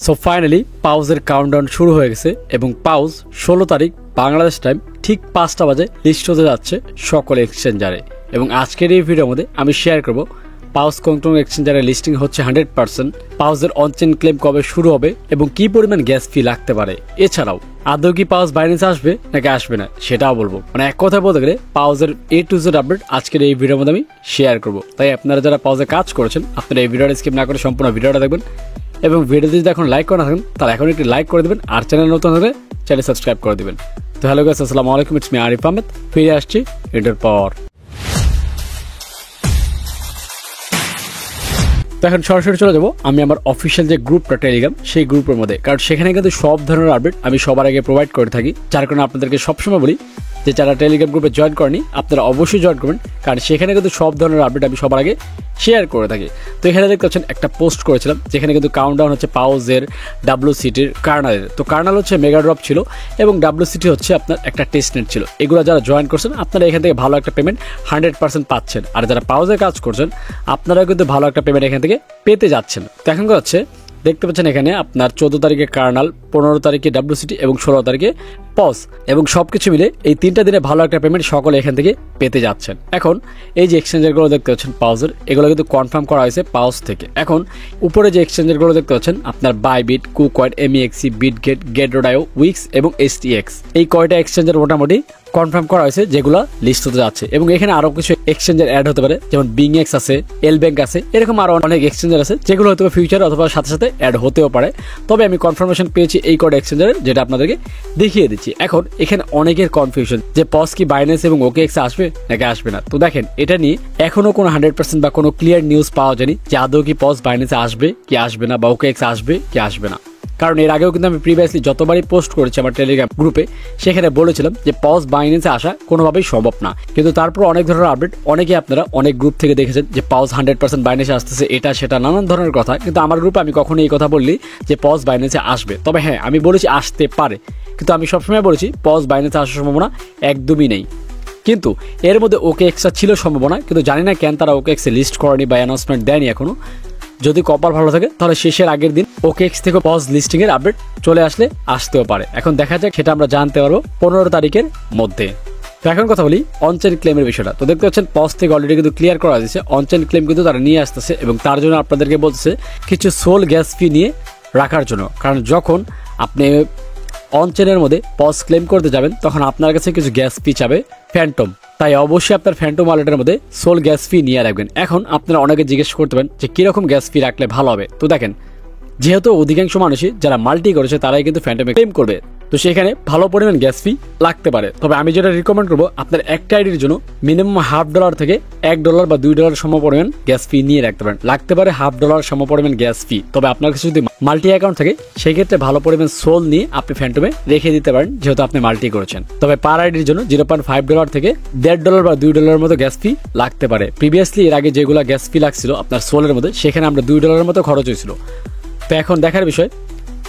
So finally পাউজের countdown শুরু হয়ে গেছে এবং পাউজ 16 তারিখ বাংলাদেশ টাইম ঠিক 5টা বাজে লিস্ট হতে যাচ্ছে সকল এক্সচেঞ্জারে। এবং আজকের এই ভিডিওর মধ্যে আমি শেয়ার করব পাউজ কন্ট্রোল এক্সচেঞ্জারে লিস্টিং হচ্ছে 100%, পাউজের অনচেন ক্লেম কবে শুরু হবে এবং কি পরিমাণ গ্যাস ফি লাগতে পারে। এছাড়াও আদৌ কি পাউজ বাইন্যান্সে আসবে নাকি আসবে না সেটাও বলবো। মানে এক কথা বলতে গেলে পাউজের A to Z আপডেট আজকের এই ভিডিওর মধ্যে আমি শেয়ার করব। তাই আপনারা যারা পাউজে কাজ করেছেন আপনারা এই ভিডিওটা স্কিপ না করে সম্পূর্ণ ভিডিওটা দেখবেন এবং ভিডিওতে যদি এখন লাইক করে না থাকেন তাহলে এখন একটি লাইক করে দেবেন, আর চ্যানেল নতুন হলে চ্যানেল সাবস্ক্রাইব করে দেবেন। তো হ্যালো গাইস, আসসালামু আলাইকুম, ইটস মি আরিফ আহমেদ, ফিরে আসছি এটার পর। তো এখন সরাসরি চলে যাবো আমি আমার অফিসিয়াল যে গ্রুপটা টেলিগ্রাম সেই গ্রুপের মধ্যে, কারণ সেখানে কিন্তু সব ধরনের আপডেট আমি সবার আগে প্রোভাইড করে থাকি। যার কারণে আপনাদেরকে সবসময় বলি যে যারা টেলিগ্রাম গ্রুপে জয়েন করেনি আপনারা অবশ্যই জয়েন করবেন, কারণ সেখানে কিন্তু সব ধরনের আপডেট আমি সবার আগে শেয়ার করে থাকি। তো এখানে দেখতে পাচ্ছেন একটা পোস্ট করেছিলাম যেখানে কিন্তু কাউন্টডাউন হচ্ছে পাউজের WCTর কার্নালের। তো কার্নাল হচ্ছে মেগা ড্রপ ছিল এবং WCT হচ্ছে আপনার একটা টেস্টনেট ছিল। এগুলো যারা জয়েন করছেন আপনারা এখান থেকে ভালো একটা পেমেন্ট 100% পাচ্ছেন, আর যারা পাউজে কাজ করছেন আপনারাও কিন্তু ভালো একটা পেমেন্ট এখান থেকে পেতে যাচ্ছেন। তো এখন হচ্ছে দেখতে পাচ্ছেন এখানে আপনার 14 তারিখে কার্নাল, 15 তারিখে WCT এবং 16 তারিখে পজ, এবং সবকিছু মিলে এই 3টা দিনে ভালো একটা পেমেন্ট সকলে এখান থেকে পেতে যাচ্ছেন। এখন এই যে এক্সচেঞ্জারগুলো দেখতে পাচ্ছেন পাউজের, এগুলো কিন্তু কনফার্ম করা হয়েছে পাউজ থেকে। এখন উপরে যে এক্সচেঞ্জারগুলো দেখতে পাচ্ছেন আপনার বাইবিট, কুকয়েন, MEXC, বিটগেট, গেট.io, উইক্স এবং STX, এই কয়টা এক্সচেঞ্জার মোটামুটি কনফার্ম করা হয়েছে যেগুলো লিস্ট হতে যাচ্ছে। এবং এখানে আরো কিছু এক্সচেঞ্জার অ্যাড হতে পারে, যেমন বিংএক্স আছে, এল ব্যাংক আছে, এরকম আরো অনেক এক্সচেঞ্জার আছে যেগুলো হয়তো ফিউচার অথবা সাথে সাথে অ্যাড হতেও পারে। তবে আমি কনফার্মেশন পেয়েছি এই কয়টা এক্সচেঞ্জারের, যেটা আপনাদেরকে দেখিয়ে দিচ্ছি। এখন এখানে অনেকের কনফিউশন যে পজ কি বাইন্যান্স এবং OKX আসবে নাকি আসবে না। তো দেখেন এটা নিয়ে এখনো কোনো 100% বা কোনো ক্লিয়ার নিউজ পাওয়া যায়নি যে আদৌ কি পজ বাইন্যান্সে আসবে কি আসবে না, বা OKX আসবে কি আসবে না। কারণ এর আগেও কিন্তু আমি প্রিভিয়াসলি যতবারই পোস্ট করেছি আমার টেলিগ্রাম গ্রুপে সেখানে বলেছিলাম যে পজ বাইন্যান্সে আসা কোনোভাবেই সম্ভব না। কিন্তু তারপর অনেক ধরনের আপডেট অনেকে আপনারা অনেক গ্রুপ থেকে দেখেছেন যে পজ 100% বাইন্যান্সে আসতেছে, এটা সেটা নানান ধরনের কথা। কিন্তু আমার গ্রুপে আমি কখনো এই কথা বললি যে পজ বাইন্যান্সে আসবে। তবে হ্যাঁ, আমি বলেছি আসতে পারে, কিন্তু আমি সবসময় বলেছি পজ বাইন্যান্সে আসার সম্ভাবনা একদমই নেই। কিন্তু এর মধ্যে OKX ছিল সম্ভাবনা, কিন্তু জানি না কেন তারা OKX লিস্ট করেনি বা অ্যানাউন্সমেন্ট দেয়নি এখনো। যদি কপাল ভালো থাকে তাহলে শেষের আগের দিন OKX থেকে পজ লিস্টিং এর আপডেট চলে আসতেও পারে। এখন দেখা যাক, সেটা আমরা জানতে পারবো 15 তারিখের মধ্যে। তো এখন কথা বলি অনচেন ক্লেমের বিষয়টা। তো দেখতে পাচ্ছেন পজ থেকে অলরেডি কিন্তু ক্লিয়ার করা হয়েছে অনচেন ক্লেম কিন্তু তারা নিয়ে আসতেছে, এবং তার জন্য আপনাদেরকে বলছে কিছু সোল গ্যাস ফি নিয়ে রাখার জন্য। কারণ যখন আপনি অনচেনের মধ্যে পজ ক্লেম করতে যাবেন তখন আপনার কাছে কিছু গ্যাস ফি চাবে ফ্যান্টম, তাই অবশ্যই আপনার ফ্যান্টম ওয়ালেটের মধ্যে সোল গ্যাস ফি নিয়ে রাখবেন। এখন আপনারা অনেকে জিজ্ঞেস করতে পারেন যে কিরকম গ্যাস ফি রাখলে ভালো হবে। তো দেখেন, যেহেতু অধিকাংশ মানুষই যারা মাল্টি করেছে তারাই কিন্তু ফ্যান্টমে ক্লেম করবে, তো সেখানে ভালো পরিমাণ গ্যাস ফি লাগতে পারে। তবে আমি যেটা রিকমেন্ড করবো আপনার একটা আইডির জন্য মিনিমাম $0.5 থেকে $1 বা $2 সমপরিমাণ গ্যাস ফি নিয়ে রাখতে পারেন। লাগতে পারে $0.5 সমপরিমাণ গ্যাস ফি। তবে আপনার কাছে যদি মাল্টি অ্যাকাউন্ট থাকে সেই ক্ষেত্রে ভালো পরিমাণ সোল নিয়ে আপনি ফ্যান্টমে রেখে দিতে পারেন, যেহেতু আপনি মাল্টি করেছেন। তবে পার আইডির জন্য $0.5 থেকে $1.5 বা $2 মতো গ্যাস ফি লাগতে পারে। প্রিভিয়াসলি এর আগে যেগুলো গ্যাস ফি লাগছিল আপনার সোলের মধ্যে, সেখানে আমরা $2 মতো খরচ হয়েছিল। তো এখন দেখার বিষয়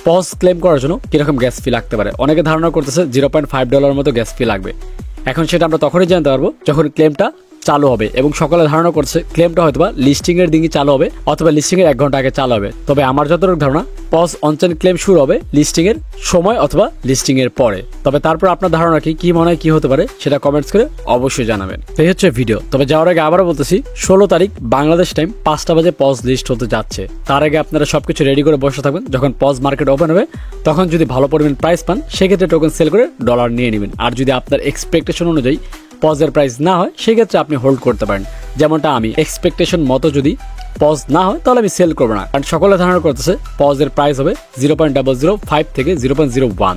পজ ক্লেম করার জন্য কিরকম গ্যাস ফি লাগতে পারে। অনেকে ধারণা করতেছে $0.5 মতো গ্যাস ফি লাগবে। এখন সেটা আমরা তখনই জানতে পারবো যখন ক্লেমটা চালু হবে, এবং সকলে ধারণা করছে ক্লেমটা হয়তো লিস্টিং এর দিনই চালু হবে অথবা লিস্টিং এর 1 ঘন্টা আগে চালু হবে। তবে আমার যতটুকু ধারণা পজ অনচেন ক্লেম শুরু হবে লিস্টিং এর সময় অথবা লিস্টিং এর পরে। তবে তারপর আপনার ধারণা কি মনে হয় কি হতে পারে সেটা কমেন্টস করে অবশ্যই জানাবেন। এই হচ্ছে ভিডিও। তবে যাওয়ার আগে আবারও বলতেছি 16 তারিখ বাংলাদেশ টাইম 5টা বাজে পজ লিস্ট হতে যাচ্ছে। তার আগে আপনারা সবকিছু রেডি করে বসে থাকবেন। যখন পজ মার্কেট ওপেন হবে তখন যদি ভালো পরিমাণ প্রাইস পান সেক্ষেত্রে টোকেন সেল করে ডলার নিয়ে নেবেন। আর যদি আপনার এক্সপেকটেশন অনুযায়ী পজের প্রাইস না হয় সেক্ষেত্রে আপনি হোল্ড করতে পারেন। যেমনটা আমি এক্সপেকটেশন মতো যদি পজ না হয় তাহলে আমি সেল করবো না, কারণ সকলে ধারণা করতেছে পজের প্রাইস হবে 0.005 থেকে 0.01।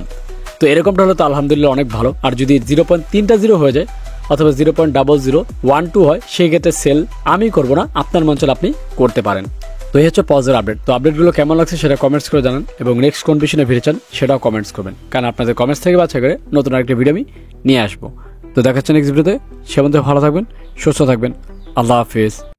তো এরকমটা হলে তো আলহামদুলিল্লাহ অনেক ভালো। আর যদি 0.30 হয়ে যায় অথবা 0.0012 হয় সেই ক্ষেত্রে সেল আমি করবো না, আপনার মন চলে আপনি করতে পারেন। তো এই হচ্ছে পজের আপডেট। তো আপডেটগুলো কেমন লাগছে সেটা কমেন্টস করে জানান, এবং নেক্সট কোন বিষয়ে ভিডিও চান সেটাও কমেন্টস করবেন, কারণ আপনাদের কমেন্টস থেকে বাছাই করে নতুন আরেকটা ভিডিও আমি নিয়ে আসবো। তো দেখাচ্ছেন নেক্সট ভিডিওতে। সে পর্যন্ত ভালো থাকবেন, সুস্থ থাকবেন। আল্লাহ হাফিজ।